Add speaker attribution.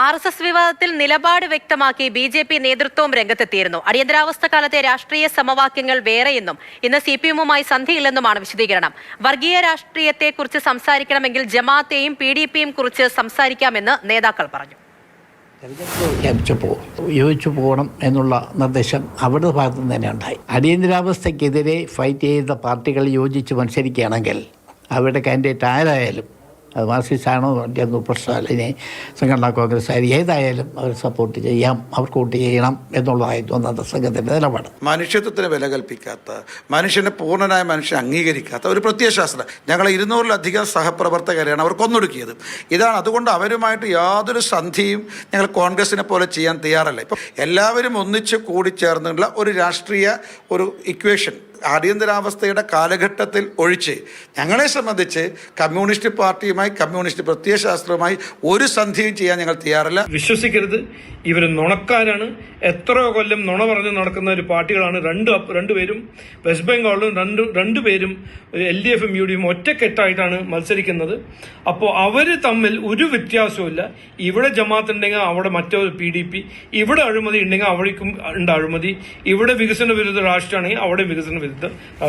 Speaker 1: RSS വിവാദത്തിൽ നിലപാട് വ്യക്തമാക്കി BJP നേതൃത്വവും രംഗത്തെത്തിയിരുന്നു. അടിയന്തരാവസ്ഥ കാലത്തെ രാഷ്ട്രീയ സമവാക്യങ്ങൾ വേറെയെന്നും ഇന്ന് CPM-മായി സന്ധിയില്ലെന്നുമാണ് വിശദീകരണം. വർഗീയ രാഷ്ട്രീയത്തെക്കുറിച്ച് സംസാരിക്കണമെങ്കിൽ ജമാഅത്തെയും PDP-യും കുറിച്ച് സംസാരിക്കാമെന്ന് നേതാക്കൾ പറഞ്ഞു.
Speaker 2: യോജിച്ചു പോകണം എന്നുള്ള നിർദ്ദേശം അവരുടെ ഭാഗത്തു നിന്ന് തന്നെ ഉണ്ടായി. അടിയന്തരാവസ്ഥയ്ക്കെതിരെ ഫൈറ്റ് ചെയ്ത പാർട്ടികൾ യോജിച്ച് മത്സരിക്കുകയാണെങ്കിൽ അവരുടെ കാൻഡിഡേറ്റ് ആരായാലും അത് മാർക്സിസ്റ്റാണോ പ്രശ്നമല്ല, സംഘടനാ കോൺഗ്രസ് ആയാലും ഏതായാലും അവർ സപ്പോർട്ട് ചെയ്യാം, അവർക്ക് വോട്ട് ചെയ്യണം എന്നുള്ളതായിരുന്നു അന്നത്തെ സംഘത്തിൻ്റെ നിലപാട്.
Speaker 3: മനുഷ്യത്വത്തിന് വില കൽപ്പിക്കാത്ത, മനുഷ്യനെ പൂർണ്ണനായ മനുഷ്യനെ അംഗീകരിക്കാത്ത ഒരു പ്രത്യയശാസ്ത്രം. ഞങ്ങൾ 200-ലധികം സഹപ്രവർത്തകരെയാണ് അവർ കൊന്നൊടുക്കിയത്. ഇതാണ്. അതുകൊണ്ട് അവരുമായിട്ട് യാതൊരു സന്ധിയും ഞങ്ങൾ കോൺഗ്രസിനെ പോലെ ചെയ്യാൻ തയ്യാറല്ല. ഇപ്പം എല്ലാവരും ഒന്നിച്ച് കൂടിച്ചേർന്നുള്ള ഒരു രാഷ്ട്രീയ ഇക്വേഷൻ അടിയന്തരാവസ്ഥയുടെ കാലഘട്ടത്തിൽ ഒഴിച്ച് ഞങ്ങളെ സംബന്ധിച്ച് കമ്മ്യൂണിസ്റ്റ് പാർട്ടിയുമായി, കമ്മ്യൂണിസ്റ്റ് പ്രത്യയശാസ്ത്രവുമായി ഒരു സന്ധിയും ചെയ്യാൻ ഞങ്ങൾ തയ്യാറല്ല.
Speaker 4: വിശ്വസിക്കരുത്, ഇവർ നുണക്കാരാണ്. എത്രയോ കൊല്ലം നുണ പറഞ്ഞു നടക്കുന്ന ഒരു പാർട്ടികളാണ് രണ്ടുപേരും. വെസ്റ്റ് ബംഗാളിലും രണ്ടുപേരും LDF-ഉം UDF-ഉം ഒറ്റക്കെട്ടായിട്ടാണ് മത്സരിക്കുന്നത്. അപ്പോൾ അവർ തമ്മിൽ ഒരു വ്യത്യാസവുമില്ല. ഇവിടെ ജമാഅത്ത് ഉണ്ടെങ്കിൽ അവിടെ മറ്റൊരു PDP, ഇവിടെ അഴിമതി ഉണ്ടെങ്കിൽ അവിടേക്കും ഉണ്ട് അഴിമതി, ഇവിടെ വികസന വിരുദ്ധ രാഷ്ട്രമാണെങ്കിൽ അവിടെ വികസന വിരുദ്ധ